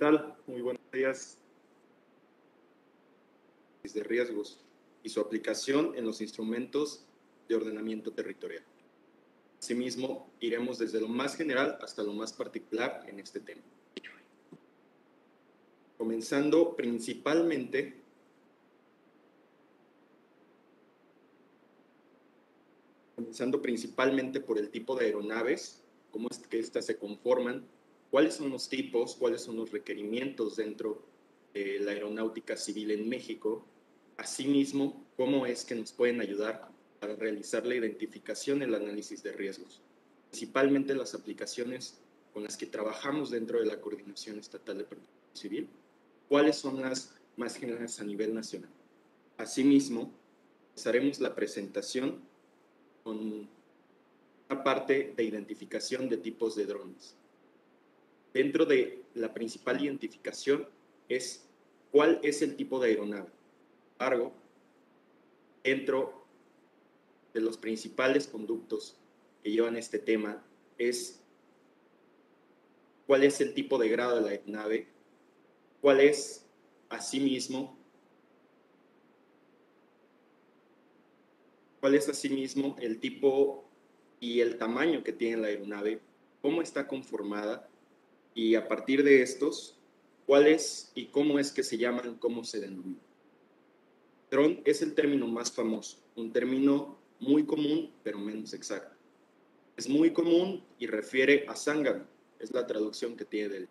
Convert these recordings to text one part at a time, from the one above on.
tal? Muy buenos días. De riesgos y su aplicación en los instrumentos de ordenamiento territorial. Asimismo, iremos desde lo más general hasta lo más particular en este tema. Comenzando principalmente por el tipo de aeronaves, cómo es que éstas se conforman, cuáles son los tipos, cuáles son los requerimientos dentro de la aeronáutica civil en México, asimismo, cómo es que nos pueden ayudar para realizar la identificación y el análisis de riesgos, principalmente las aplicaciones con las que trabajamos dentro de la Coordinación Estatal de Protección Civil, cuáles son las más generales a nivel nacional. Asimismo, haremos la presentación con una parte de identificación de tipos de drones. Dentro de la principal identificación es cuál es el tipo de aeronave. Sin embargo, dentro de los principales conductos que llevan este tema es cuál es el tipo de grado de la aeronave, cuál es asimismo el tipo y el tamaño que tiene la aeronave, cómo está conformada y a partir de estos, cuál es y cómo es que se llaman, cómo se denominan. Dron es el término más famoso, un término muy común pero menos exacto. Es muy común y refiere a zángano, es la traducción que tiene del.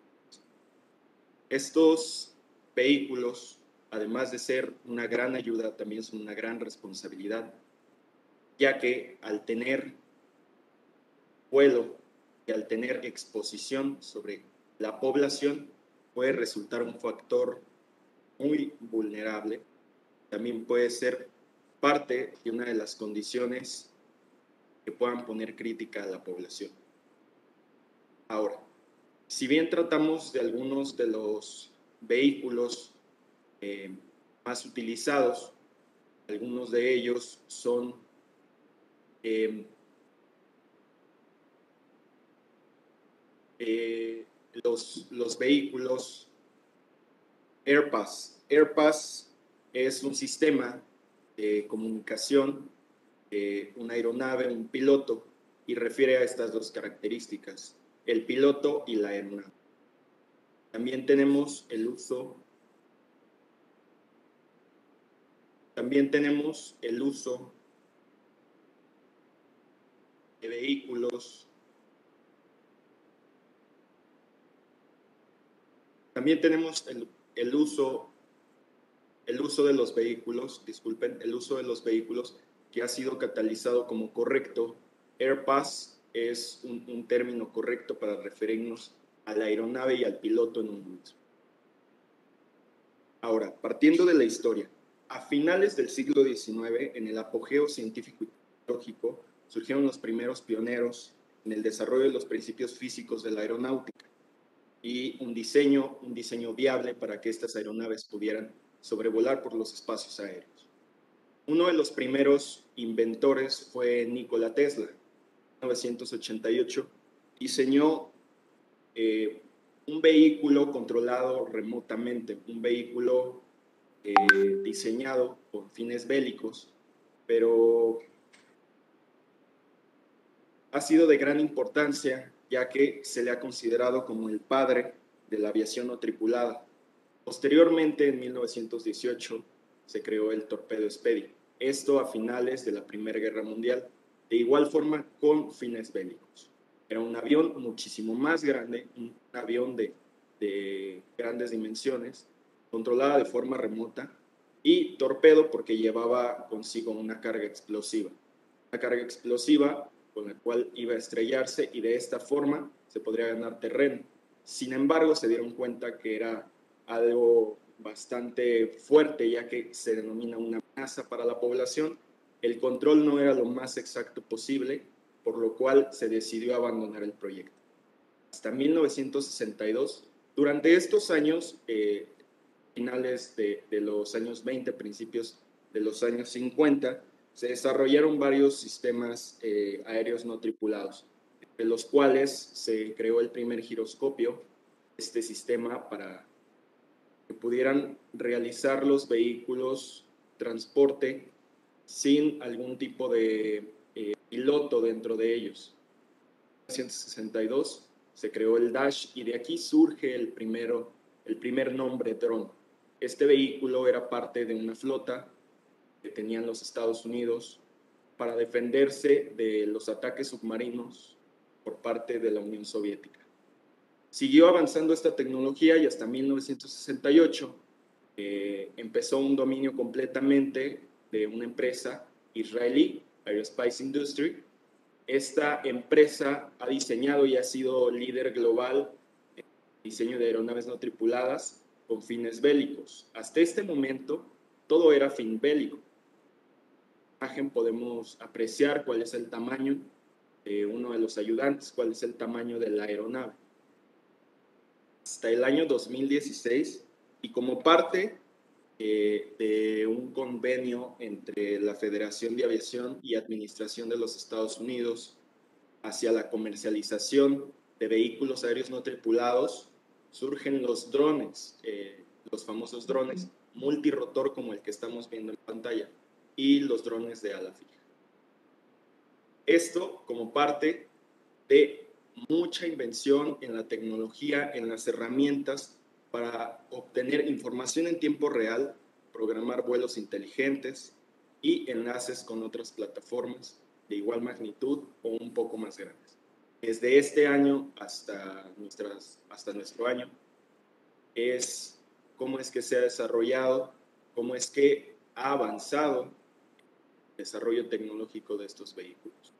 Estos vehículos, además de ser una gran ayuda, también son una gran responsabilidad, ya que al tener vuelo y al tener exposición sobre la población puede resultar un factor muy vulnerable. También puede ser parte de una de las condiciones que puedan poner crítica a la población. Ahora, si bien tratamos de algunos de los vehículos más utilizados, algunos de ellos son los vehículos Airpass. Airpass es un sistema de comunicación de una aeronave, un piloto, y refiere a estas dos características, el piloto y la aeronave. También tenemos el uso de vehículos. También tenemos el uso de los vehículos, el uso de los vehículos que ha sido catalizado como correcto. Airpass es un término correcto para referirnos a la aeronave y al piloto en un momento. Ahora, partiendo de la historia, a finales del siglo XIX, en el apogeo científico y tecnológico, surgieron los primeros pioneros en el desarrollo de los principios físicos de la aeronáutica y un diseño viable para que estas aeronaves pudieran sobrevolar por los espacios aéreos. Uno de los primeros inventores fue Nikola Tesla. En 1988 diseñó un vehículo controlado remotamente, un vehículo diseñado por fines bélicos, pero ha sido de gran importancia ya que se le ha considerado como el padre de la aviación no tripulada. Posteriormente, en 1918, se creó el torpedo Speedy, esto a finales de la Primera Guerra Mundial, de igual forma con fines bélicos. Era un avión muchísimo más grande, un avión de grandes dimensiones, controlada de forma remota, y torpedo porque llevaba consigo una carga explosiva con la cual iba a estrellarse y de esta forma se podría ganar terreno. Sin embargo, se dieron cuenta que era algo bastante fuerte, ya que se denomina una amenaza para la población. El control no era lo más exacto posible, por lo cual se decidió abandonar el proyecto. Hasta 1962, durante estos años, finales de los años 20, principios de los años 50, se desarrollaron varios sistemas aéreos no tripulados, de los cuales se creó el primer giroscopio, este sistema para que pudieran realizar los vehículos transporte sin algún tipo de piloto dentro de ellos. En 1962 se creó el Dash y de aquí surge el primer nombre dron. Este vehículo era parte de una flota que tenían los Estados Unidos para defenderse de los ataques submarinos por parte de la Unión Soviética. Siguió avanzando esta tecnología y hasta 1968 empezó un dominio completamente de una empresa israelí, Aerospace Industry. Esta empresa ha diseñado y ha sido líder global en diseño de aeronaves no tripuladas con fines bélicos. Hasta este momento, todo era fin bélico. En la imagen podemos apreciar cuál es el tamaño de uno de los ayudantes, cuál es el tamaño de la aeronave. Hasta el año 2016, y como parte de un convenio entre la Federación de Aviación y Administración de los Estados Unidos hacia la comercialización de vehículos aéreos no tripulados, surgen los drones, los famosos drones multirotor como el que estamos viendo en pantalla, y los drones de ala fija. Esto como parte de mucha invención en la tecnología, en las herramientas para obtener información en tiempo real, programar vuelos inteligentes y enlaces con otras plataformas de igual magnitud o un poco más grandes. Desde este año hasta nuestro año es cómo es que se ha desarrollado, cómo es que ha avanzado el desarrollo tecnológico de estos vehículos.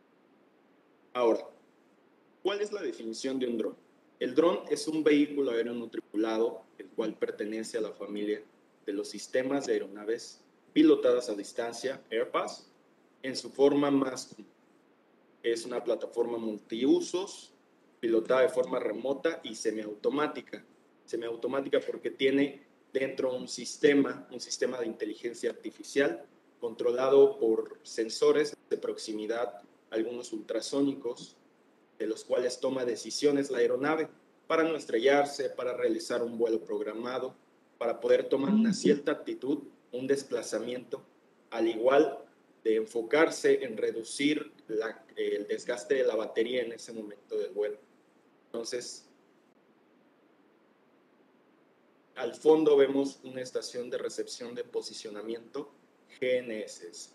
Ahora, ¿cuál es la definición de un dron? El dron es un vehículo aéreo no tripulado, el cual pertenece a la familia de los sistemas de aeronaves pilotadas a distancia, Airbus, en su forma más común. Es una plataforma multiusos, pilotada de forma remota y semiautomática. Semiautomática porque tiene dentro un sistema de inteligencia artificial controlado por sensores de proximidad, algunos ultrasónicos, de los cuales toma decisiones la aeronave para no estrellarse, para realizar un vuelo programado, para poder tomar una cierta actitud, un desplazamiento, al igual de enfocarse en reducir el desgaste de la batería en ese momento del vuelo. Entonces, al fondo vemos una estación de recepción de posicionamiento GNSS.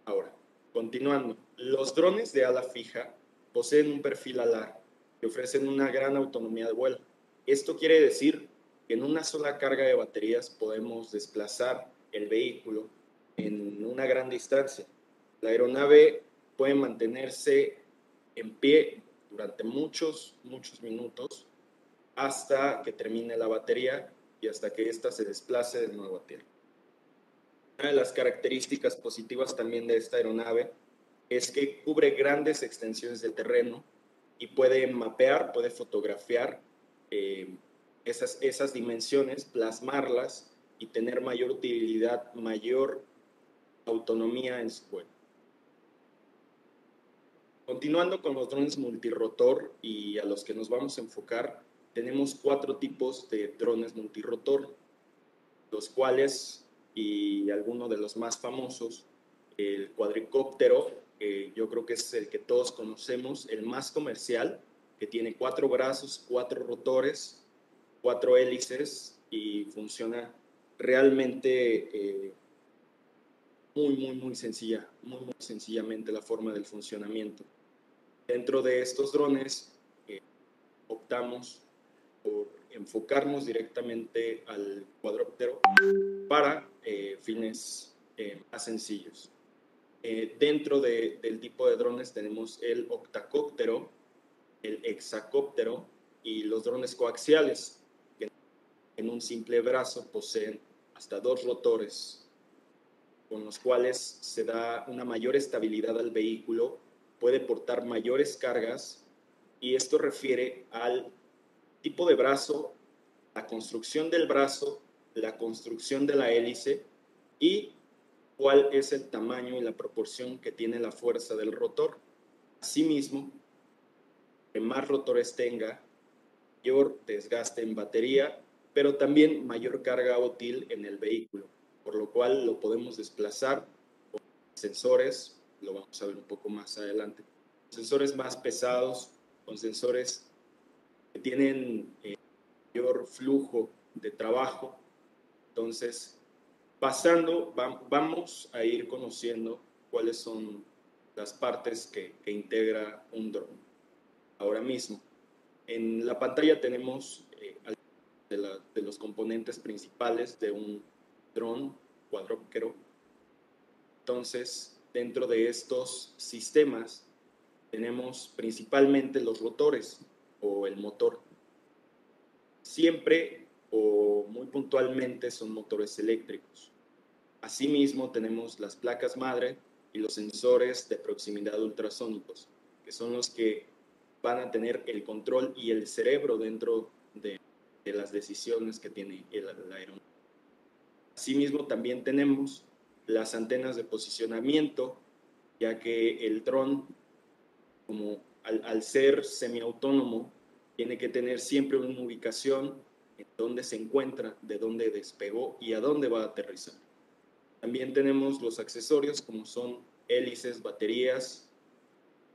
Ahora, continuando, los drones de ala fija poseen un perfil alar que ofrecen una gran autonomía de vuelo. Esto quiere decir que en una sola carga de baterías podemos desplazar el vehículo en una gran distancia. La aeronave puede mantenerse en pie durante muchos minutos hasta que termine la batería y hasta que ésta se desplace de nuevo a tierra. Una de las características positivas también de esta aeronave es que cubre grandes extensiones de terreno y puede mapear, puede fotografiar esas dimensiones, plasmarlas y tener mayor utilidad, mayor autonomía en su vuelo. Continuando con los drones multirotor y a los que nos vamos a enfocar, tenemos 4 tipos de drones multirotor, los cuales, y algunos de los más famosos, el cuadricóptero, yo creo que es el que todos conocemos, el más comercial, que tiene 4 brazos, 4 rotores, 4 hélices y funciona realmente muy sencillamente la forma del funcionamiento. Dentro de estos drones optamos por enfocarnos directamente al cuadrúptero para fines más sencillos. Dentro del tipo de drones tenemos el octacóptero, el hexacóptero y los drones coaxiales, que en un simple brazo poseen hasta 2 rotores, con los cuales se da una mayor estabilidad al vehículo, puede portar mayores cargas, y esto refiere al tipo de brazo, la construcción del brazo, la construcción de la hélice y cuál es el tamaño y la proporción que tiene la fuerza del rotor. Asimismo, que más rotores tenga, mayor desgaste en batería, pero también mayor carga útil en el vehículo, por lo cual lo podemos desplazar con sensores, lo vamos a ver un poco más adelante, sensores más pesados, con sensores que tienen mayor flujo de trabajo. Entonces, vamos a ir conociendo cuáles son las partes que integra un dron. Ahora mismo, en la pantalla tenemos de los componentes principales de un dron cuadrúpedo. Entonces, dentro de estos sistemas tenemos principalmente los rotores o el motor. Siempre o muy puntualmente son motores eléctricos. Asimismo, tenemos las placas madre y los sensores de proximidad ultrasónicos, que son los que van a tener el control y el cerebro dentro de las decisiones que tiene la aeronave. Asimismo, también tenemos las antenas de posicionamiento, ya que el dron, como al ser semiautónomo, tiene que tener siempre una ubicación en dónde se encuentra, de dónde despegó y a dónde va a aterrizar. También tenemos los accesorios como son hélices, baterías,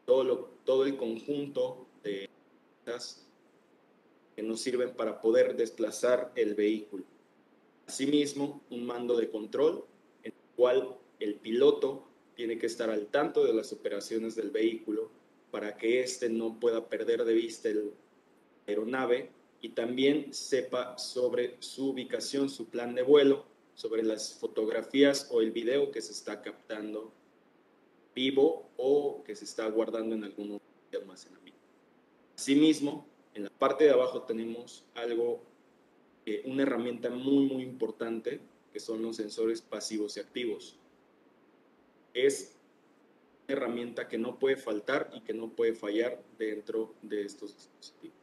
todo el conjunto de cosas que nos sirven para poder desplazar el vehículo. Asimismo, un mando de control en el cual el piloto tiene que estar al tanto de las operaciones del vehículo para que éste no pueda perder de vista la aeronave y también sepa sobre su ubicación, su plan de vuelo, sobre las fotografías o el video que se está captando vivo o que se está guardando en algún almacenamiento. Asimismo, en la parte de abajo tenemos una herramienta muy importante, que son los sensores pasivos y activos. Es una herramienta que no puede faltar y que no puede fallar dentro de estos dispositivos.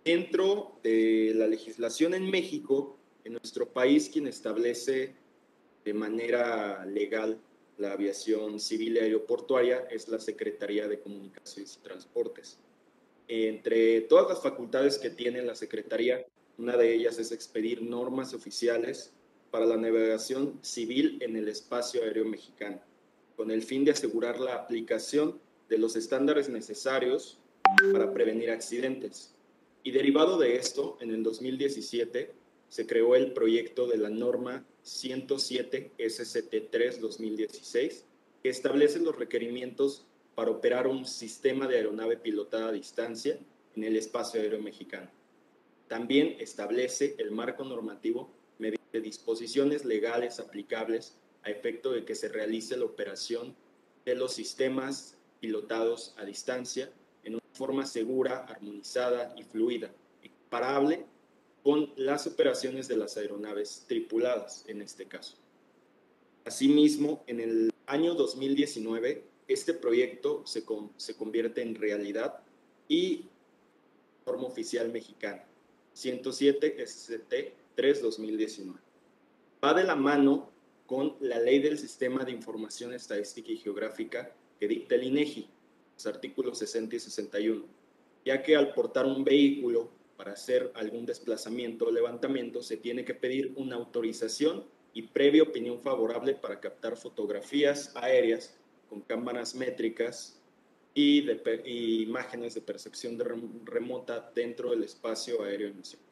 Dentro de la legislación en México, en nuestro país, quien establece de manera legal la aviación civil y aeroportuaria es la Secretaría de Comunicaciones y Transportes. Entre todas las facultades que tiene la Secretaría, una de ellas es expedir normas oficiales para la navegación civil en el espacio aéreo mexicano, con el fin de asegurar la aplicación de los estándares necesarios para prevenir accidentes. Y derivado de esto, en el 2017 se creó el proyecto de la norma 107 SCT-3-2016, que establece los requerimientos para operar un sistema de aeronave pilotada a distancia en el espacio aéreo mexicano. También establece el marco normativo mediante disposiciones legales aplicables a efecto de que se realice la operación de los sistemas pilotados a distancia en una forma segura, armonizada y fluida, comparable con las operaciones de las aeronaves tripuladas en este caso. Asimismo, en el año 2019, este proyecto se convierte en realidad y forma oficial mexicana, 107 SCT-3-2019. Va de la mano con la Ley del Sistema de Información Estadística y Geográfica que dicta el INEGI, los artículos 60 y 61, ya que al portar un vehículo para hacer algún desplazamiento o levantamiento se tiene que pedir una autorización y previa opinión favorable para captar fotografías aéreas con cámaras métricas y imágenes de percepción remota dentro del espacio aéreo nacional.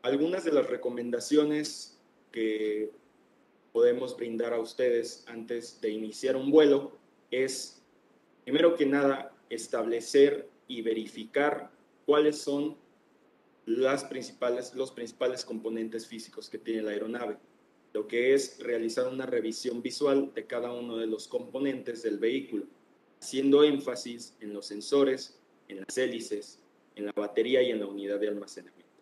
Algunas de las recomendaciones que podemos brindar a ustedes antes de iniciar un vuelo es, primero que nada, establecer y verificar cuáles son los principales componentes físicos que tiene la aeronave, lo que es realizar una revisión visual de cada uno de los componentes del vehículo, haciendo énfasis en los sensores, en las hélices, en la batería y en la unidad de almacenamiento.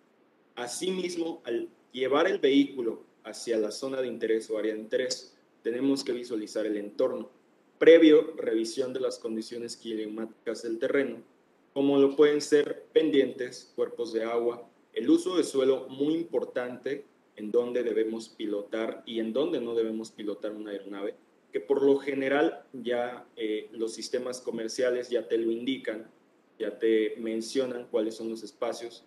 Asimismo, al llevar el vehículo hacia la zona de interés o área de interés, tenemos que visualizar el entorno, previo revisión de las condiciones climáticas del terreno, como lo pueden ser pendientes, cuerpos de agua, el uso de suelo muy importante en dónde debemos pilotar y en dónde no debemos pilotar una aeronave, que por lo general ya los sistemas comerciales ya te lo indican, ya te mencionan cuáles son los espacios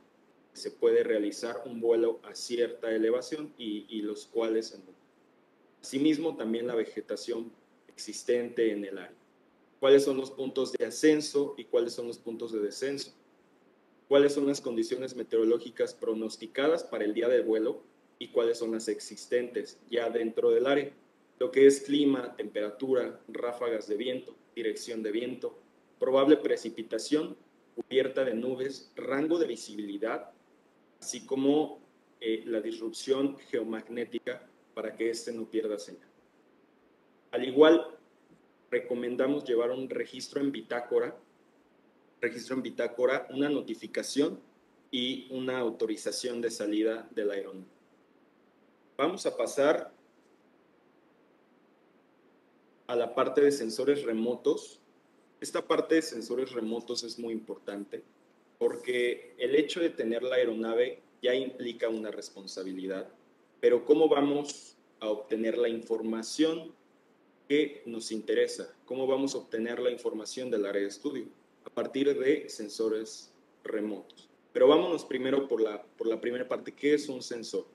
que se puede realizar un vuelo a cierta elevación y los cuales no. Asimismo, también la vegetación existente en el área. ¿Cuáles son los puntos de ascenso y cuáles son los puntos de descenso? ¿Cuáles son las condiciones meteorológicas pronosticadas para el día del vuelo y cuáles son las existentes ya dentro del área? Lo que es clima, temperatura, ráfagas de viento, dirección de viento, probable precipitación, cubierta de nubes, rango de visibilidad, así como la disrupción geomagnética para que éste no pierda señal. Al igual, recomendamos llevar un registro en bitácora, una notificación y una autorización de salida de la aeronave. Vamos a pasar a la parte de sensores remotos. Esta parte de sensores remotos es muy importante porque el hecho de tener la aeronave ya implica una responsabilidad, pero ¿cómo vamos a obtener la información que nos interesa? ¿Cómo vamos a obtener la información del área de estudio? A partir de sensores remotos. Pero vámonos primero por la primera parte. ¿Qué es un sensor?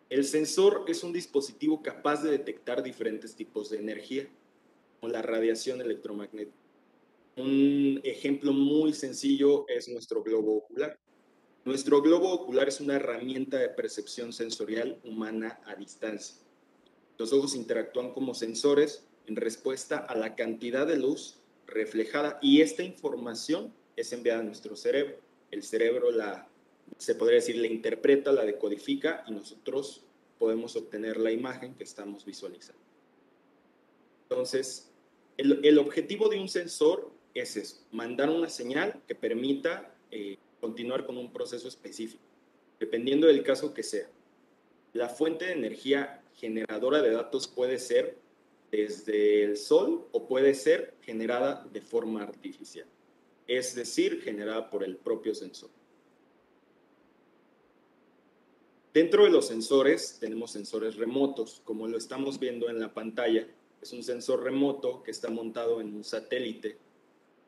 El sensor es un dispositivo capaz de detectar diferentes tipos de energía, como la radiación electromagnética. Un ejemplo muy sencillo es nuestro globo ocular. Nuestro globo ocular es una herramienta de percepción sensorial humana a distancia. Los ojos interactúan como sensores en respuesta a la cantidad de luz reflejada y esta información es enviada a nuestro cerebro. El cerebro se podría decir, la interpreta, la decodifica y nosotros podemos obtener la imagen que estamos visualizando. Entonces, el objetivo de un sensor es eso, mandar una señal que permita continuar con un proceso específico, dependiendo del caso que sea. La fuente de energía generadora de datos puede ser desde el sol o puede ser generada de forma artificial, es decir, generada por el propio sensor. Dentro de los sensores tenemos sensores remotos, como lo estamos viendo en la pantalla. Es un sensor remoto que está montado en un satélite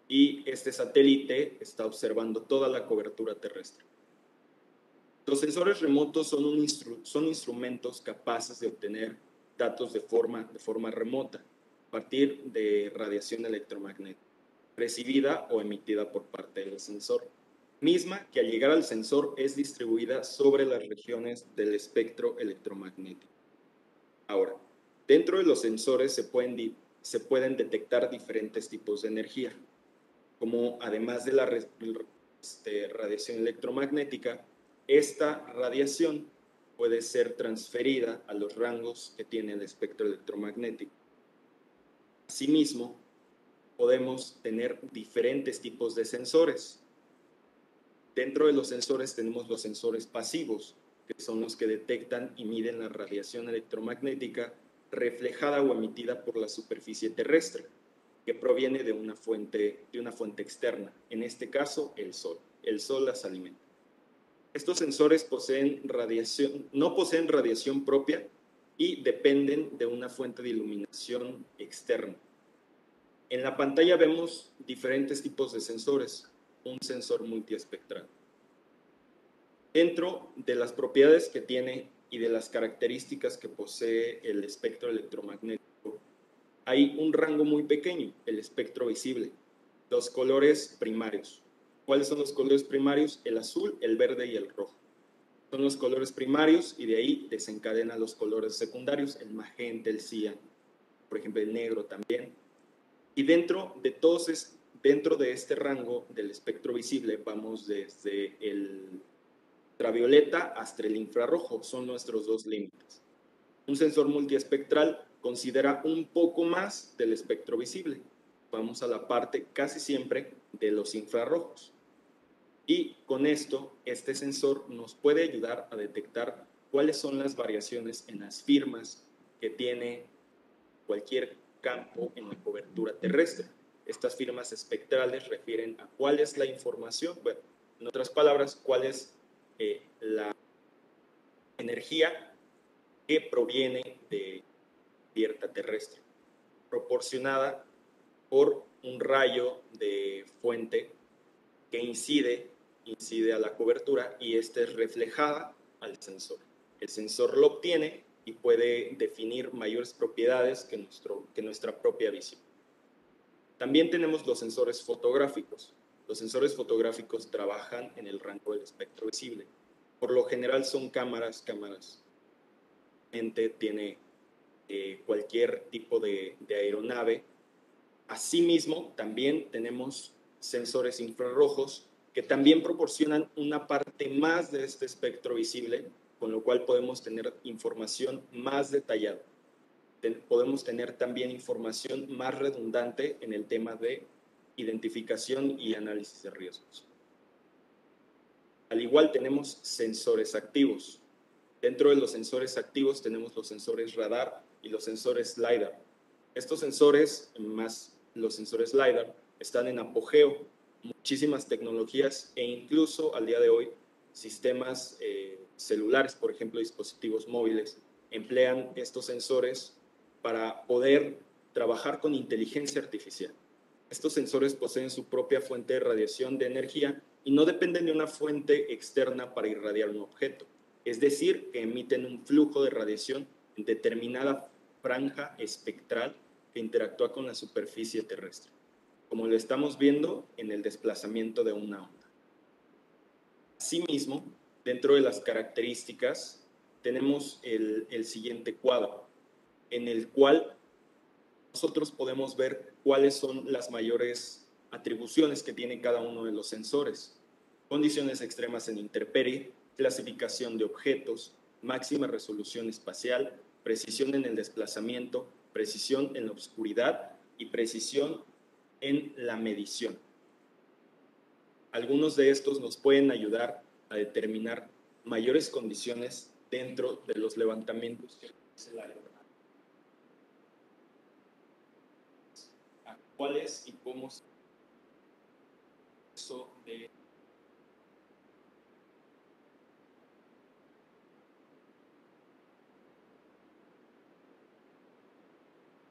y este satélite está observando toda la cobertura terrestre. Los sensores remotos son instrumentos capaces de obtener datos de forma remota a partir de radiación electromagnética recibida o emitida por parte del sensor, misma que al llegar al sensor es distribuida sobre las regiones del espectro electromagnético. Ahora, dentro de los sensores se pueden detectar diferentes tipos de energía, como además de la radiación electromagnética, esta radiación puede ser transferida a los rangos que tiene el espectro electromagnético. Asimismo, podemos tener diferentes tipos de sensores. Dentro de los sensores tenemos los sensores pasivos, que son los que detectan y miden la radiación electromagnética reflejada o emitida por la superficie terrestre, que proviene de una fuente externa, en este caso el sol. El sol las alimenta. Estos sensores no poseen radiación propia y dependen de una fuente de iluminación externa. En la pantalla vemos diferentes tipos de sensores, un sensor multiespectral. Dentro de las propiedades que tiene y de las características que posee el espectro electromagnético, hay un rango muy pequeño, el espectro visible, los colores primarios. ¿Cuáles son los colores primarios? El azul, el verde y el rojo. Son los colores primarios y de ahí desencadenan los colores secundarios, el magenta, el cian, por ejemplo el negro también. Y dentro de este rango del espectro visible vamos desde el ultravioleta hasta el infrarrojo, son nuestros dos límites. Un sensor multiespectral considera un poco más del espectro visible. Vamos a la parte casi siempre de los infrarrojos. Y con esto, este sensor nos puede ayudar a detectar cuáles son las variaciones en las firmas que tiene cualquier campo en la cobertura terrestre. Estas firmas espectrales refieren a cuál es la información, bueno, en otras palabras, cuál es la energía que proviene de cubierta terrestre, proporcionada por un rayo de fuente que incide a la cobertura y esta es reflejada al sensor. El sensor lo obtiene y puede definir mayores propiedades que nuestra propia visión. También tenemos los sensores fotográficos. Los sensores fotográficos trabajan en el rango del espectro visible. Por lo general son cámaras. Tiene cualquier tipo de aeronave. Asimismo, también tenemos sensores infrarrojos que también proporcionan una parte más de este espectro visible, con lo cual podemos tener información más detallada. Podemos tener también información más redundante en el tema de identificación y análisis de riesgos. Al igual tenemos sensores activos. Dentro de los sensores activos tenemos los sensores radar y los sensores LiDAR. Estos sensores, más los sensores LiDAR, están en apogeo. Muchísimas tecnologías e incluso al día de hoy sistemas celulares, por ejemplo dispositivos móviles, emplean estos sensores para poder trabajar con inteligencia artificial. Estos sensores poseen su propia fuente de radiación de energía y no dependen de una fuente externa para irradiar un objeto. Es decir, que emiten un flujo de radiación en determinada franja espectral que interactúa con la superficie terrestre, como lo estamos viendo en el desplazamiento de una onda. Asimismo, dentro de las características, tenemos el siguiente cuadro, en el cual nosotros podemos ver cuáles son las mayores atribuciones que tiene cada uno de los sensores. Condiciones extremas en intemperie, clasificación de objetos, máxima resolución espacial, precisión en el desplazamiento, precisión en la oscuridad y precisión en la medición. Algunos de estos nos pueden ayudar a determinar mayores condiciones dentro de los levantamientos que hace la aeronave. ¿Cuáles y cómo se eso de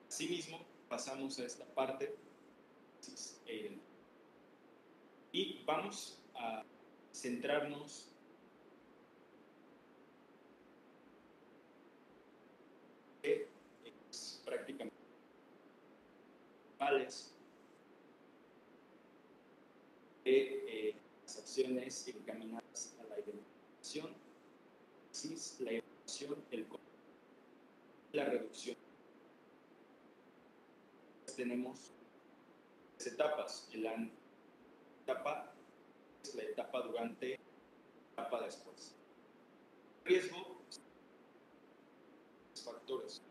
Asimismo, pasamos a esta parte y vamos a centrarnos en prácticamente de las acciones encaminadas a la identificación, la evaluación, la reducción. Tenemos tres etapas. La etapa es la etapa durante, la etapa después. Riesgo, factores.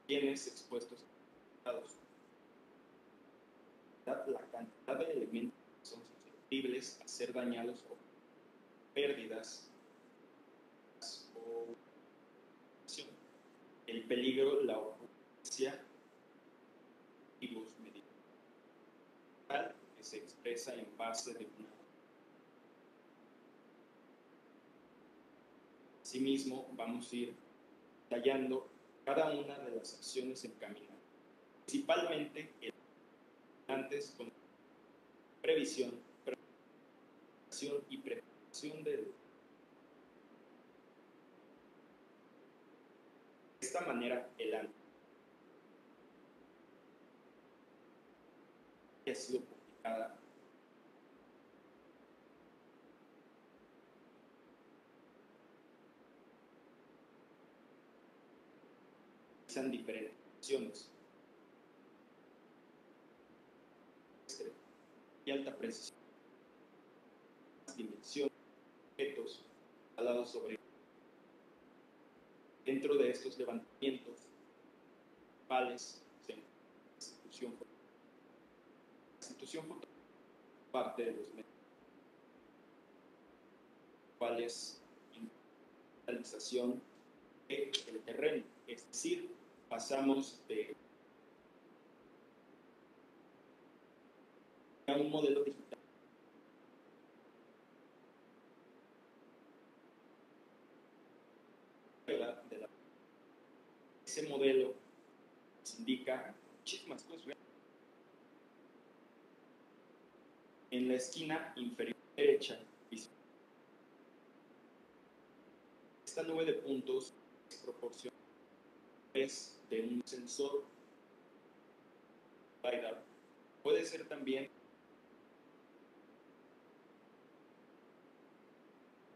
Bienes expuestos a la cantidad de elementos que son susceptibles a ser dañados o pérdidas o el peligro, la ocurrencia y los medicamentos que se expresa en base de una. Asimismo, vamos a ir detallando cada una de las acciones encaminadas, principalmente antes con previsión, preparación y preparación de esta manera el antes ha sido publicada en diferentes opciones y alta precisión, dimensión, objetos alados sobre dentro de estos levantamientos principales la institución parte de los medios cuales digitalización del terreno, es decir, pasamos de a un modelo digital ese modelo nos indica muchísimas cosas. En la esquina inferior derecha, esta nube de puntos es proporcional de un sensor LiDAR. Puede ser también en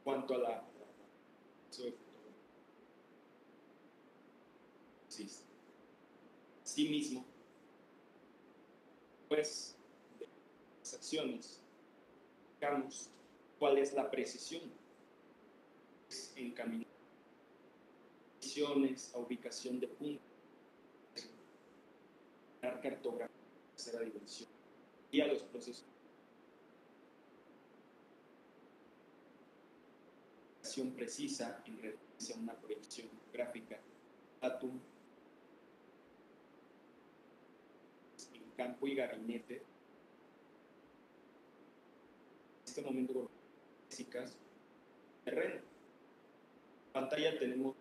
cuanto a la asimismo, pues de las acciones, digamos, cuál es la precisión en caminar a ubicación de puntos, cartografía de tercera dimensión y a los procesos precisa en referencia a una proyección gráfica, datum, en campo y gabinete. En este momento, físicas, terreno. En pantalla tenemos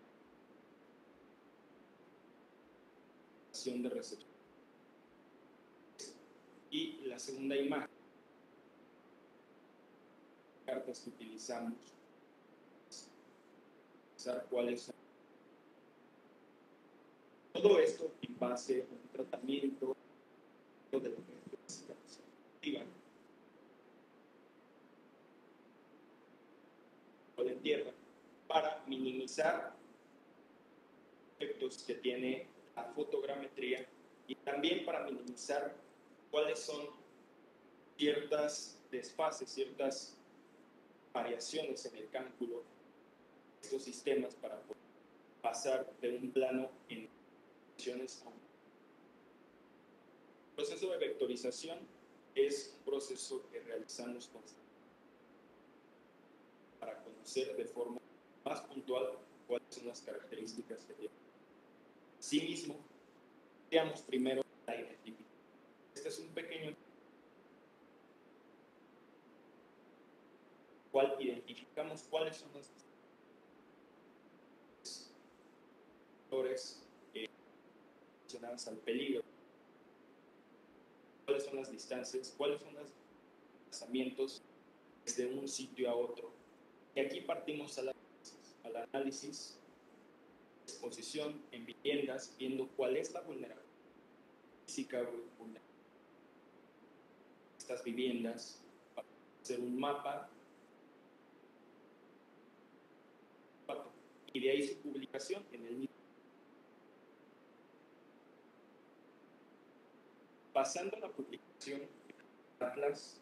de recepción. Y la segunda imagen, cartas que utilizamos, cuáles son. Todo esto en base a un tratamiento de la física positiva o de tierra para minimizar efectos que tiene la fotogrametría y también para minimizar cuáles son ciertas desfases, ciertas variaciones en el cálculo de estos sistemas para poder pasar de un plano en dimensiones a un. El proceso de vectorización es un proceso que realizamos para conocer de forma más puntual cuáles son las características que tiene. Asimismo, veamos primero la identificación. Este es un pequeño cual identificamos cuáles son los factores relacionados al peligro, cuáles son las distancias, cuáles son los desplazamientos desde un sitio a otro. Y aquí partimos al análisis de exposición en viviendas, viendo cuál es la vulnerabilidad física de estas viviendas, para hacer un mapa y de ahí su publicación en el mismo. Pasando a la publicación Atlas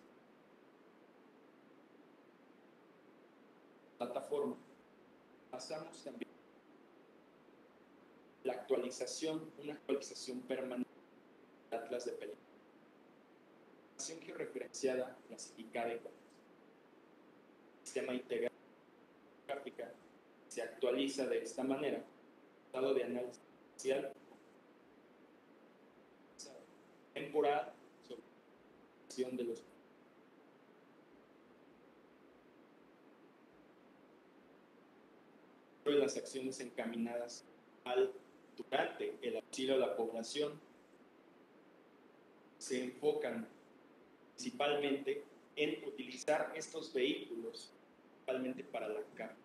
plataforma, pasamos también la actualización, una actualización permanente de Atlas de peligro. Información georreferenciada, clasificada y sistema integrado gráfica se actualiza de esta manera, dado de análisis espacial temporal sobre la acción de las acciones encaminadas durante el auxilio a la población se enfocan principalmente en utilizar estos vehículos principalmente para la carga.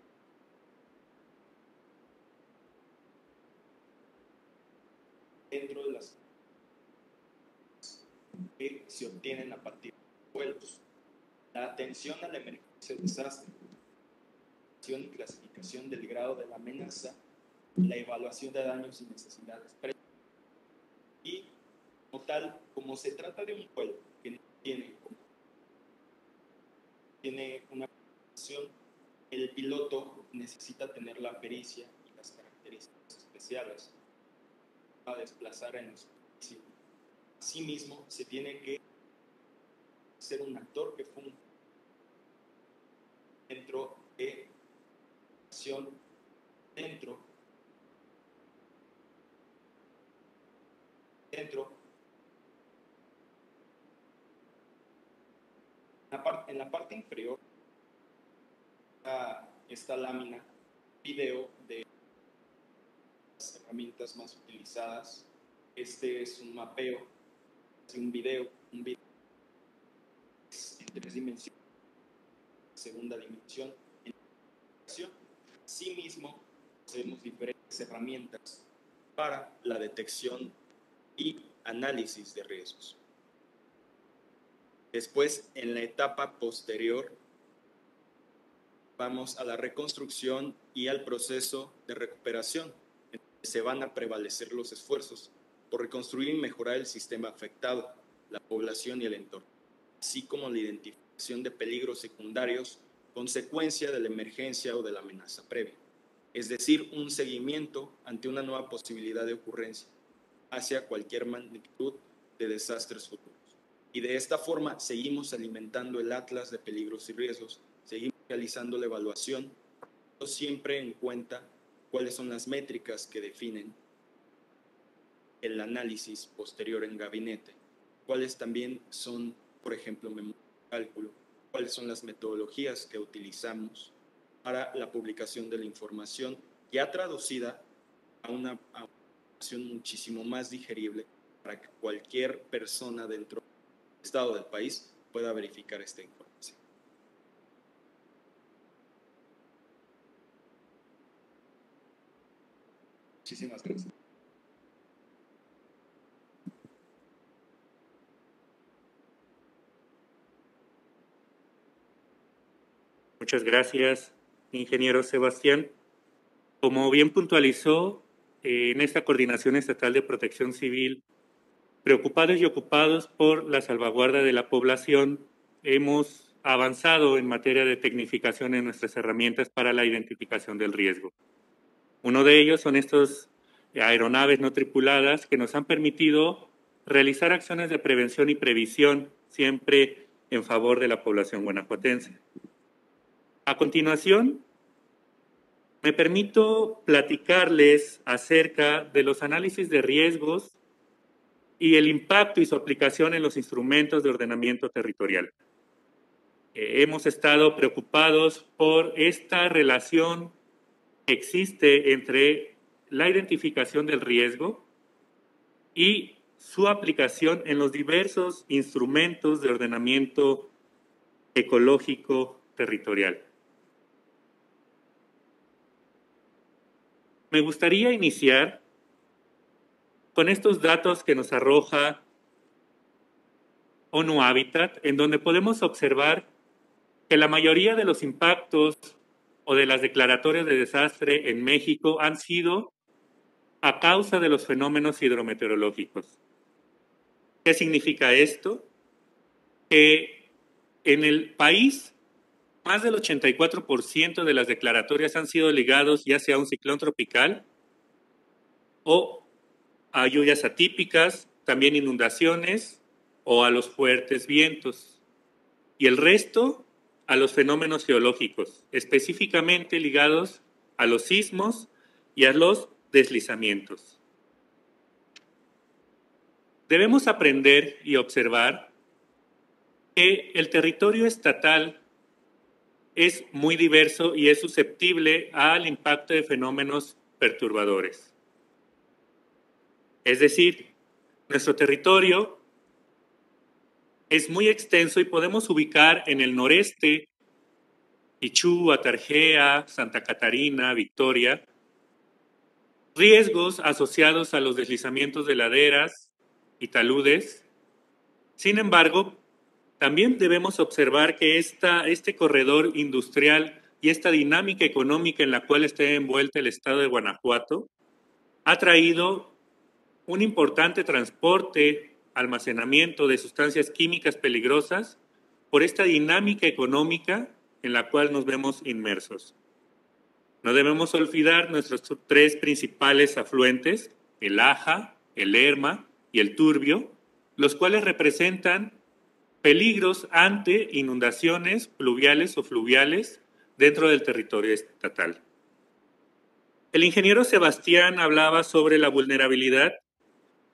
Dentro de las que se obtienen a partir de vuelos, la atención a la emergencia de desastre, y clasificación del grado de la amenaza, la evaluación de daños y necesidades. Y como tal, como se trata de un vuelo que tiene una preparación, el piloto necesita tener la pericia y las características especiales para desplazar en los superficie. Asimismo, se tiene que ser un actor que funge dentro de acción, dentro en la parte inferior esta lámina video de herramientas más utilizadas. Este es un mapeo, un video en 3 dimensiones, segunda dimensión. Asimismo, tenemos diferentes herramientas para la detección y análisis de riesgos. Después, en la etapa posterior, vamos a la reconstrucción y al proceso de recuperación. Se van a prevalecer los esfuerzos por reconstruir y mejorar el sistema afectado, la población y el entorno, así como la identificación de peligros secundarios, consecuencia de la emergencia o de la amenaza previa. Es decir, un seguimiento ante una nueva posibilidad de ocurrencia hacia cualquier magnitud de desastres futuros. Y de esta forma seguimos alimentando el atlas de peligros y riesgos, seguimos realizando la evaluación, siempre en cuenta cuáles son las métricas que definen el análisis posterior en gabinete, cuáles también son, por ejemplo, memoria de cálculo, cuáles son las metodologías que utilizamos para la publicación de la información ya traducida a una información muchísimo más digerible para que cualquier persona dentro del estado del país pueda verificar esta información. Muchísimas gracias. Muchas gracias, ingeniero Sebastián. Como bien puntualizó, en esta Coordinación Estatal de Protección Civil, preocupados y ocupados por la salvaguarda de la población, hemos avanzado en materia de tecnificación en nuestras herramientas para la identificación del riesgo. Uno de ellos son estos aeronaves no tripuladas que nos han permitido realizar acciones de prevención y previsión, siempre en favor de la población guanajuatense. A continuación, me permito platicarles acerca de los análisis de riesgos y el impacto y su aplicación en los instrumentos de ordenamiento territorial. Hemos estado preocupados por esta relación que existe entre la identificación del riesgo y su aplicación en los diversos instrumentos de ordenamiento ecológico territorial. Me gustaría iniciar con estos datos que nos arroja ONU Habitat, en donde podemos observar que la mayoría de los impactos o de las declaratorias de desastre en México han sido a causa de los fenómenos hidrometeorológicos. ¿Qué significa esto? Que en el país más del 84% de las declaratorias han sido ligados ya sea a un ciclón tropical o a lluvias atípicas, también inundaciones o a los fuertes vientos. Y el resto a los fenómenos geológicos, específicamente ligados a los sismos y a los deslizamientos. Debemos aprender y observar que el territorio estatal es muy diverso y es susceptible al impacto de fenómenos perturbadores. Es decir, nuestro territorio es muy extenso y podemos ubicar en el noreste, Ichú, Atarjea, Santa Catarina, Victoria, riesgos asociados a los deslizamientos de laderas y taludes. Sin embargo, también debemos observar que este corredor industrial y esta dinámica económica en la cual está envuelto el estado de Guanajuato ha traído un importante transporte, almacenamiento de sustancias químicas peligrosas por esta dinámica económica en la cual nos vemos inmersos. No debemos olvidar nuestros 3 principales afluentes, el Aja, el Lerma y el Turbio, los cuales representan peligros ante inundaciones pluviales o fluviales dentro del territorio estatal. El ingeniero Sebastián hablaba sobre la vulnerabilidad.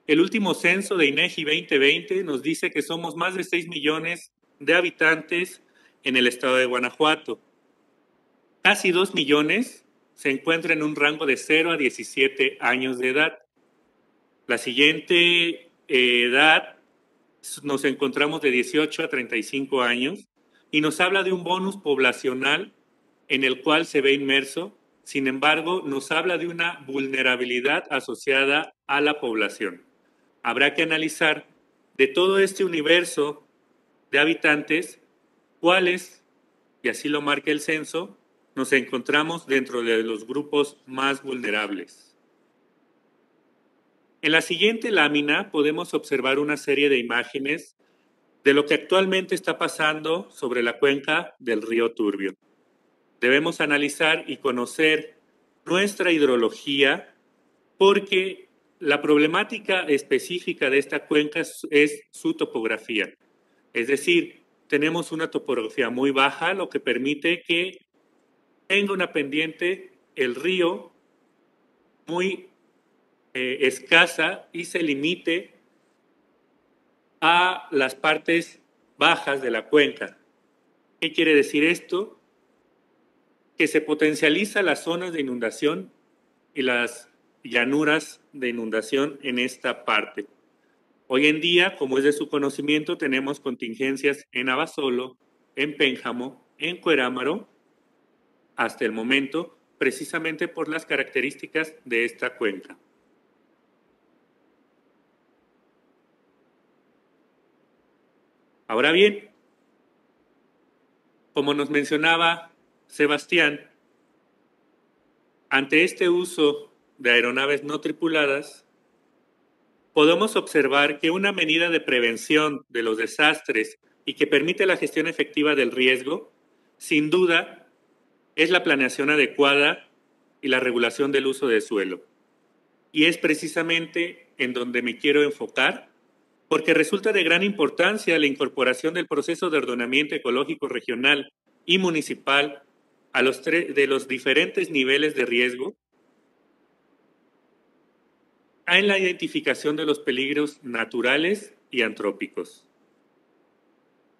El último censo de INEGI 2020 nos dice que somos más de 6 millones de habitantes en el estado de Guanajuato. Casi 2 millones se encuentra en un rango de 0 a 17 años de edad. La siguiente edad nos encontramos de 18 a 35 años y nos habla de un bonus poblacional en el cual se ve inmerso. Sin embargo, nos habla de una vulnerabilidad asociada a la población. Habrá que analizar de todo este universo de habitantes cuáles, y así lo marca el censo, nos encontramos dentro de los grupos más vulnerables. En la siguiente lámina podemos observar una serie de imágenes de lo que actualmente está pasando sobre la cuenca del río Turbio. Debemos analizar y conocer nuestra hidrología porque la problemática específica de esta cuenca es su topografía. Es decir, tenemos una topografía muy baja, lo que permite que tenga una pendiente el río muy escasa y se limite a las partes bajas de la cuenca. ¿Qué quiere decir esto? Que se potencializa las zonas de inundación y las llanuras de inundación en esta parte. Hoy en día, como es de su conocimiento, tenemos contingencias en Abasolo, en Pénjamo, en Cuerámaro, hasta el momento, precisamente por las características de esta cuenca. Ahora bien, como nos mencionaba Sebastián, ante este uso de aeronaves no tripuladas, podemos observar que una medida de prevención de los desastres y que permite la gestión efectiva del riesgo, sin duda, es la planeación adecuada y la regulación del uso del suelo. Y es precisamente en donde me quiero enfocar, porque resulta de gran importancia la incorporación del proceso de ordenamiento ecológico regional y municipal de los diferentes niveles de riesgo en la identificación de los peligros naturales y antrópicos.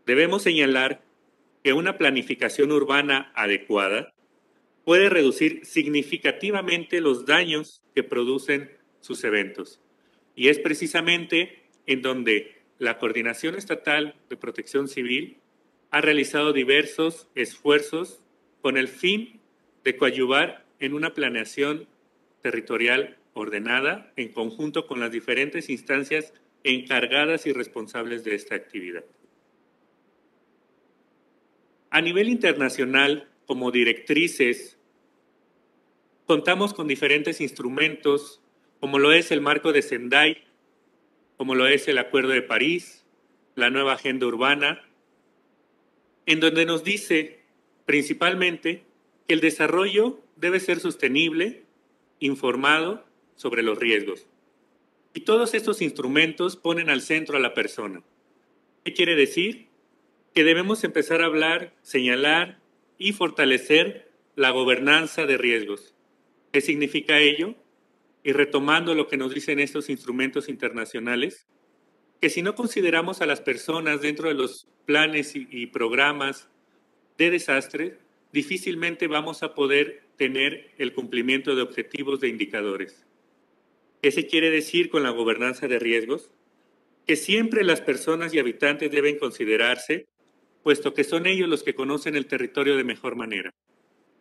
Debemos señalar que una planificación urbana adecuada puede reducir significativamente los daños que producen sus eventos. Y es precisamente en donde la Coordinación Estatal de Protección Civil ha realizado diversos esfuerzos con el fin de coadyuvar en una planeación territorial ordenada en conjunto con las diferentes instancias encargadas y responsables de esta actividad. A nivel internacional, como directrices, contamos con diferentes instrumentos, como lo es el marco de Sendai, como lo es el Acuerdo de París, la nueva Agenda Urbana, en donde nos dice principalmente que el desarrollo debe ser sostenible, informado sobre los riesgos. Y todos estos instrumentos ponen al centro a la persona. ¿Qué quiere decir? Que debemos empezar a hablar, señalar y fortalecer la gobernanza de riesgos. ¿Qué significa ello? Y retomando lo que nos dicen estos instrumentos internacionales, que si no consideramos a las personas dentro de los planes y programas de desastre, difícilmente vamos a poder tener el cumplimiento de objetivos de indicadores. ¿Qué se quiere decir con la gobernanza de riesgos? Que siempre las personas y habitantes deben considerarse, puesto que son ellos los que conocen el territorio de mejor manera,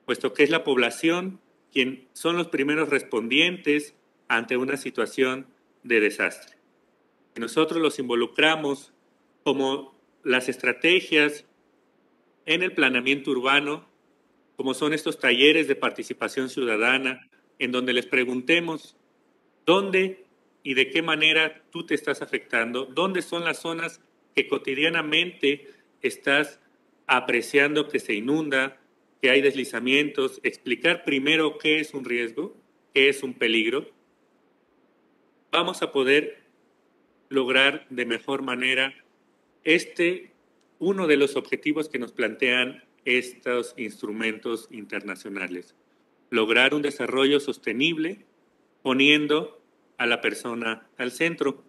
puesto que es la población quien son los primeros respondientes ante una situación de desastre. Y nosotros los involucramos como las estrategias en el planeamiento urbano, como son estos talleres de participación ciudadana, en donde les preguntemos dónde y de qué manera tú te estás afectando, dónde son las zonas que cotidianamente estás apreciando que se inunda, que hay deslizamientos, explicar primero qué es un riesgo, qué es un peligro. Vamos a poder lograr de mejor manera uno de los objetivos que nos plantean estos instrumentos internacionales, lograr un desarrollo sostenible poniendo a la persona al centro.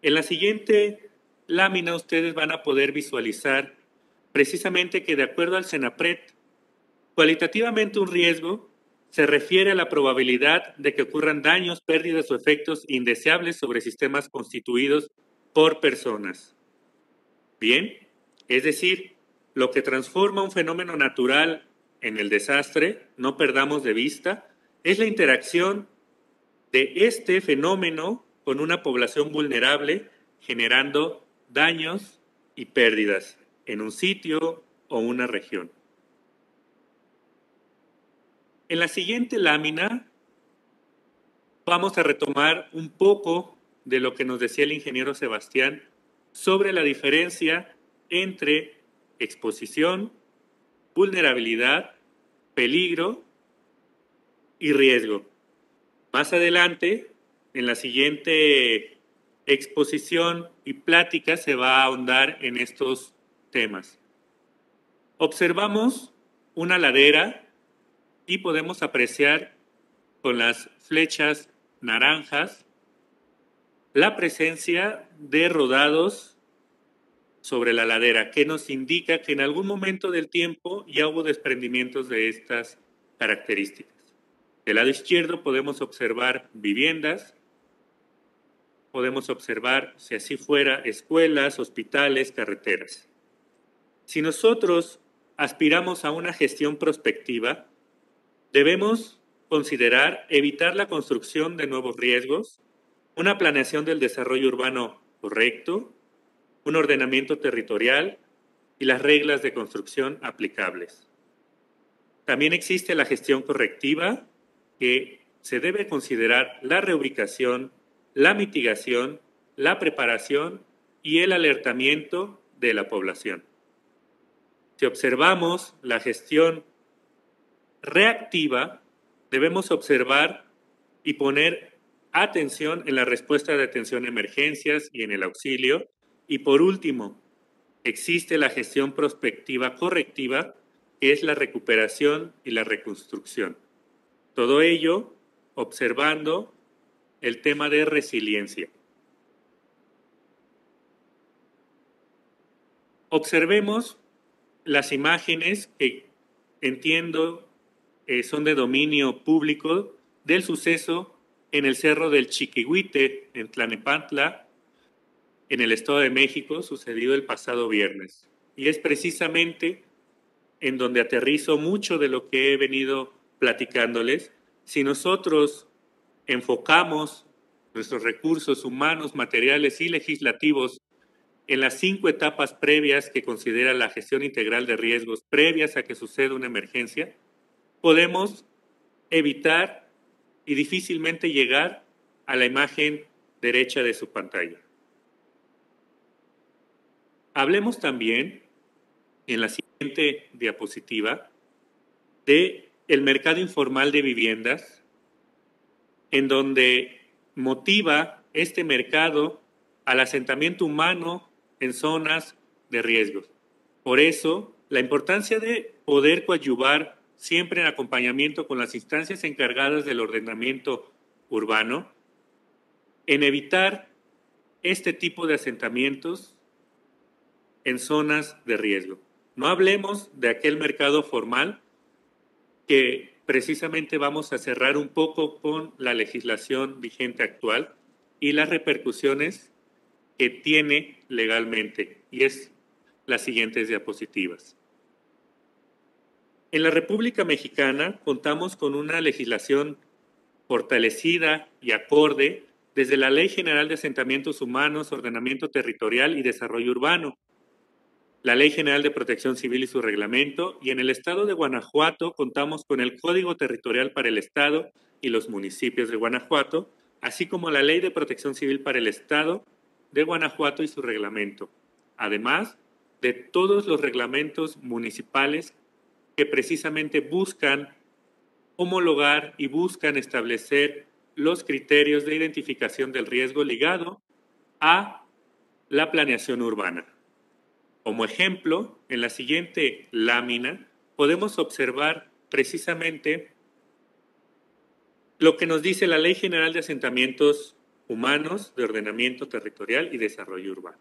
En la siguiente lámina ustedes van a poder visualizar precisamente que de acuerdo al CENAPRED, cualitativamente un riesgo se refiere a la probabilidad de que ocurran daños, pérdidas o efectos indeseables sobre sistemas constituidos por personas. Bien, es decir, lo que transforma un fenómeno natural en el desastre, no perdamos de vista, es la interacción de este fenómeno con una población vulnerable, generando daños y pérdidas en un sitio o una región. En la siguiente lámina vamos a retomar un poco de lo que nos decía el ingeniero Sebastián sobre la diferencia entre exposición, vulnerabilidad, peligro y riesgo. Más adelante, en la siguiente exposición y plática, se va a ahondar en estos temas. Observamos una ladera y podemos apreciar con las flechas naranjas la presencia de rodados sobre la ladera, que nos indica que en algún momento del tiempo ya hubo desprendimientos de estas características. Del lado izquierdo podemos observar viviendas, podemos observar, si así fuera, escuelas, hospitales, carreteras. Si nosotros aspiramos a una gestión prospectiva, debemos considerar evitar la construcción de nuevos riesgos, una planeación del desarrollo urbano correcto, un ordenamiento territorial y las reglas de construcción aplicables. También existe la gestión correctiva, que se debe considerar la reubicación, la mitigación, la preparación y el alertamiento de la población. Si observamos la gestión reactiva, debemos observar y poner atención en la respuesta de atención a emergencias y en el auxilio. Y por último, existe la gestión prospectiva correctiva, que es la recuperación y la reconstrucción. Todo ello observando el tema de resiliencia. Observemos las imágenes que entiendo son de dominio público del suceso en el Cerro del Chiquihuite, en Tlalnepantla, en el Estado de México, sucedido el pasado viernes. Y es precisamente en donde aterrizo mucho de lo que he venido platicándoles. Si nosotros enfocamos nuestros recursos humanos, materiales y legislativos en las 5 etapas previas que considera la gestión integral de riesgos previas a que suceda una emergencia, podemos evitar y difícilmente llegar a la imagen derecha de su pantalla. Hablemos también, en la siguiente diapositiva, de el mercado informal de viviendas, en donde motiva este mercado al asentamiento humano en zonas de riesgos. Por eso, la importancia de poder coadyuvar siempre en acompañamiento con las instancias encargadas del ordenamiento urbano, en evitar este tipo de asentamientos en zonas de riesgo. No hablemos de aquel mercado formal que precisamente vamos a cerrar un poco con la legislación vigente actual y las repercusiones que tiene legalmente, y es las siguientes diapositivas. En la República Mexicana contamos con una legislación fortalecida y acorde desde la Ley General de Asentamientos Humanos, Ordenamiento Territorial y Desarrollo Urbano, la Ley General de Protección Civil y su reglamento, y en el estado de Guanajuato contamos con el Código Territorial para el Estado y los municipios de Guanajuato, así como la Ley de Protección Civil para el Estado de Guanajuato y su reglamento, además de todos los reglamentos municipales que precisamente buscan homologar y buscan establecer los criterios de identificación del riesgo ligado a la planeación urbana. Como ejemplo, en la siguiente lámina podemos observar precisamente lo que nos dice la Ley General de Asentamientos Humanos, de Ordenamiento Territorial y Desarrollo Urbano.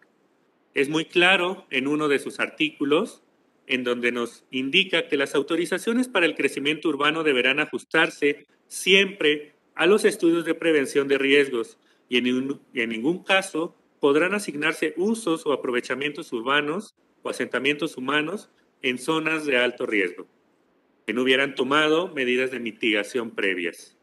Es muy claro en uno de sus artículos en donde nos indica que las autorizaciones para el crecimiento urbano deberán ajustarse siempre a los estudios de prevención de riesgos y en ningún caso podrán asignarse usos o aprovechamientos urbanos o asentamientos humanos en zonas de alto riesgo, que no hubieran tomado medidas de mitigación previas.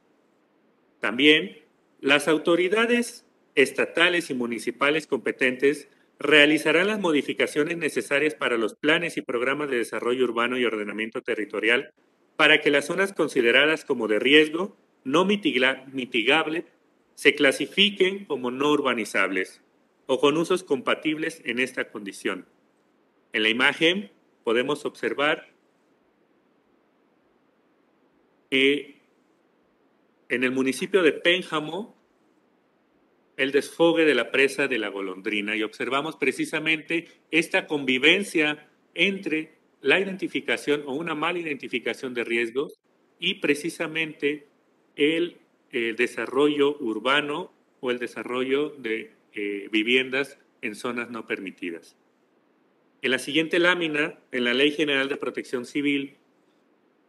También, las autoridades estatales y municipales competentes realizarán las modificaciones necesarias para los planes y programas de desarrollo urbano y ordenamiento territorial para que las zonas consideradas como de riesgo no mitigable se clasifiquen como no urbanizables o con usos compatibles en esta condición. En la imagen podemos observar que en el municipio de Pénjamo el desfogue de la presa de la Golondrina y observamos precisamente esta convivencia entre la identificación o una mala identificación de riesgos y precisamente el desarrollo urbano o el desarrollo de viviendas en zonas no permitidas. En la siguiente lámina, en la Ley General de Protección Civil,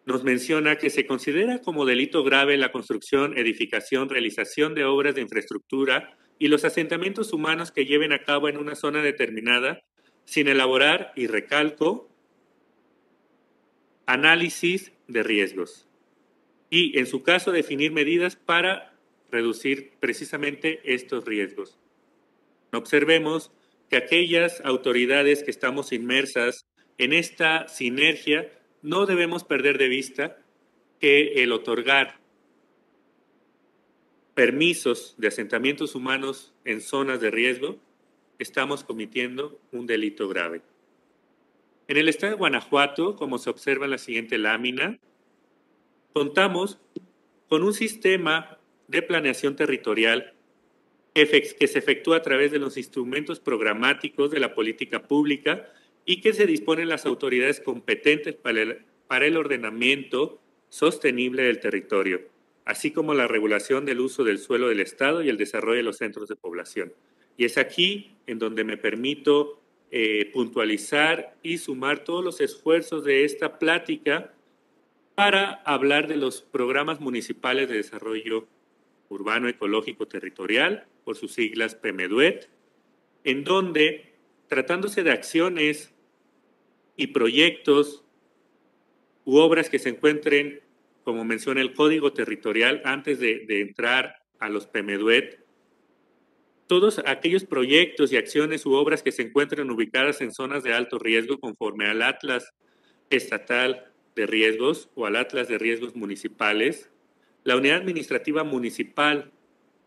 nos menciona que se considera como delito grave la construcción, edificación, realización de obras de infraestructura y los asentamientos humanos que lleven a cabo en una zona determinada sin elaborar, y recalco, análisis de riesgos. Y, en su caso, definir medidas para reducir precisamente estos riesgos. Observemos que aquellas autoridades que estamos inmersas en esta sinergia no debemos perder de vista que el otorgar permisos de asentamientos humanos en zonas de riesgo, estamos cometiendo un delito grave. En el estado de Guanajuato, como se observa en la siguiente lámina, contamos con un sistema de planeación territorial que se efectúa a través de los instrumentos programáticos de la política pública y que se disponen las autoridades competentes para el ordenamiento sostenible del territorio, así como la regulación del uso del suelo del Estado y el desarrollo de los centros de población. Y es aquí en donde me permito puntualizar y sumar todos los esfuerzos de esta plática para hablar de los programas municipales de desarrollo urbano, ecológico, territorial, por sus siglas PEMEDUET, en donde, tratándose de acciones y proyectos u obras que se encuentren, como menciona el Código Territorial, antes de entrar a los PEMEDUET, todos aquellos proyectos y acciones u obras que se encuentren ubicadas en zonas de alto riesgo conforme al Atlas Estatal de Riesgos o al Atlas de Riesgos Municipales, la unidad administrativa municipal,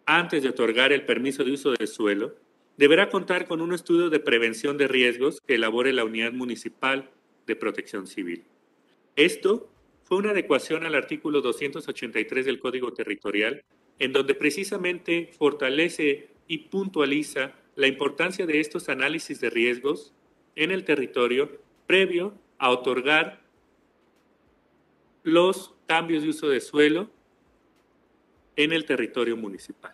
antes de otorgar el permiso de uso del suelo, deberá contar con un estudio de prevención de riesgos que elabore la unidad municipal de protección civil. Esto fue una adecuación al artículo 283 del Código Territorial, en donde precisamente fortalece y puntualiza la importancia de estos análisis de riesgos en el territorio previo a otorgar los cambios de uso de suelo en el territorio municipal.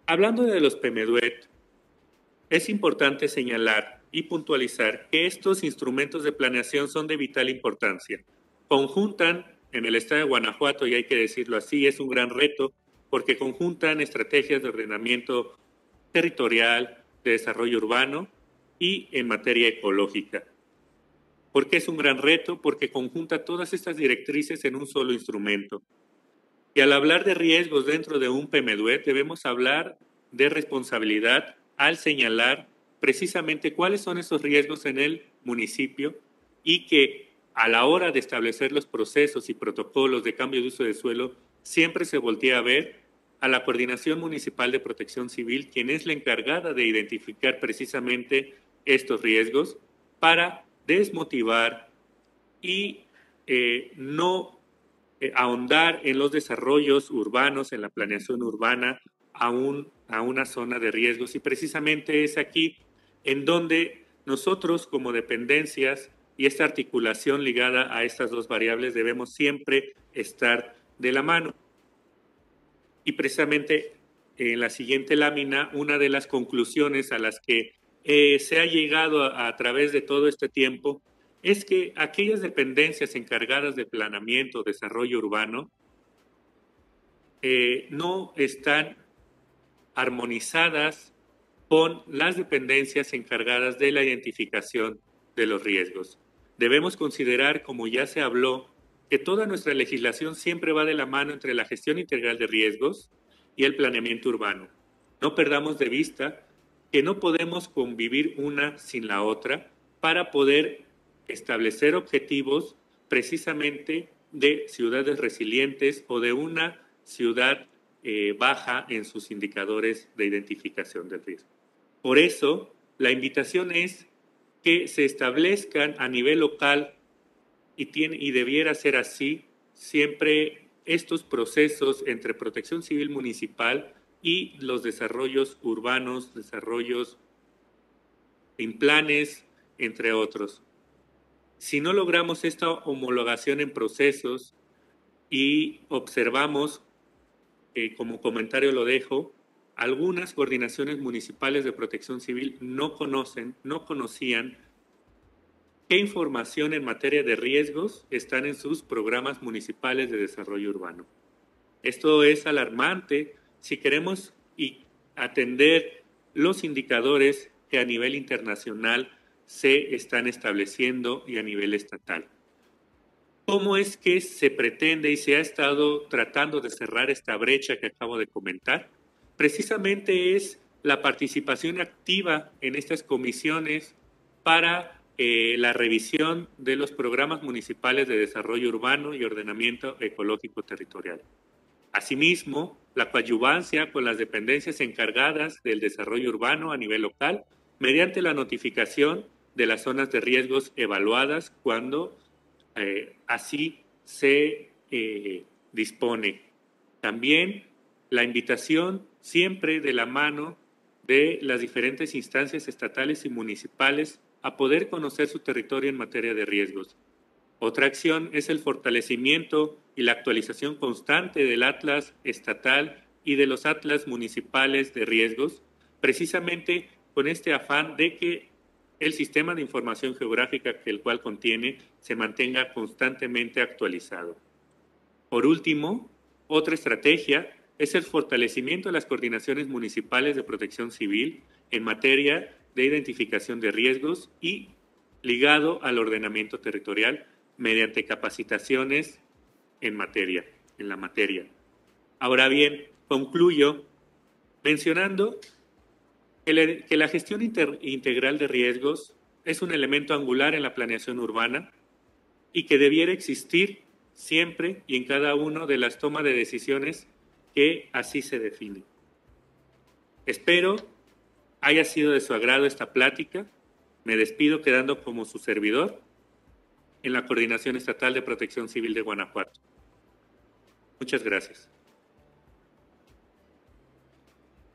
Hablando de los PEMEDUET, es importante señalar y puntualizar que estos instrumentos de planeación son de vital importancia. Conjuntan en el estado de Guanajuato, y hay que decirlo así, es un gran reto porque conjuntan estrategias de ordenamiento territorial, de desarrollo urbano y en materia ecológica. ¿Por qué es un gran reto? Porque conjunta todas estas directrices en un solo instrumento. Y al hablar de riesgos dentro de un PEMEDUET, debemos hablar de responsabilidad al señalar precisamente cuáles son esos riesgos en el municipio y que a la hora de establecer los procesos y protocolos de cambio de uso de suelo, siempre se voltea a ver a la Coordinación Municipal de Protección Civil, quien es la encargada de identificar precisamente estos riesgos para desmotivar y no ahondar en los desarrollos urbanos, en la planeación urbana, a una zona de riesgos. Y precisamente es aquí en donde nosotros como dependencias y esta articulación ligada a estas dos variables debemos siempre estar de la mano. Y precisamente en la siguiente lámina, una de las conclusiones a las que se ha llegado a través de todo este tiempo es que aquellas dependencias encargadas de planeamiento, desarrollo urbano, no están armonizadas con las dependencias encargadas de la identificación de los riesgos. Debemos considerar, como ya se habló, que toda nuestra legislación siempre va de la mano entre la gestión integral de riesgos y el planeamiento urbano. No perdamos de vista que no podemos convivir una sin la otra para poder establecer objetivos precisamente de ciudades resilientes o de una ciudad baja en sus indicadores de identificación del riesgo. Por eso, la invitación es que se establezcan a nivel local y debiera ser así siempre estos procesos entre protección civil municipal y los desarrollos urbanos, desarrollos en planes, entre otros. Si no logramos esta homologación en procesos y observamos, como comentario lo dejo, algunas coordinaciones municipales de protección civil no conocían qué información en materia de riesgos están en sus programas municipales de desarrollo urbano. Esto es alarmante si queremos atender los indicadores que a nivel internacional se están estableciendo y a nivel estatal. ¿Cómo es que se pretende y se ha estado tratando de cerrar esta brecha que acabo de comentar? Precisamente es la participación activa en estas comisiones para la revisión de los programas municipales de desarrollo urbano y ordenamiento ecológico territorial. Asimismo, la coadyuvancia con las dependencias encargadas del desarrollo urbano a nivel local mediante la notificación de las zonas de riesgos evaluadas cuando así se dispone. También la invitación siempre de la mano de las diferentes instancias estatales y municipales a poder conocer su territorio en materia de riesgos. Otra acción es el fortalecimiento y la actualización constante del Atlas estatal y de los Atlas municipales de riesgos, precisamente con este afán de que el sistema de información geográfica que el cual contiene se mantenga constantemente actualizado. Por último, otra estrategia es el fortalecimiento de las coordinaciones municipales de protección civil en materia de identificación de riesgos y ligado al ordenamiento territorial mediante capacitaciones en la materia. Ahora bien, concluyo mencionando que la gestión integral de riesgos es un elemento angular en la planeación urbana y que debiera existir siempre y en cada una de las tomas de decisiones que así se definen. Espero haya sido de su agrado esta plática. Me despido quedando como su servidor en la Coordinación Estatal de Protección Civil de Guanajuato. Muchas gracias.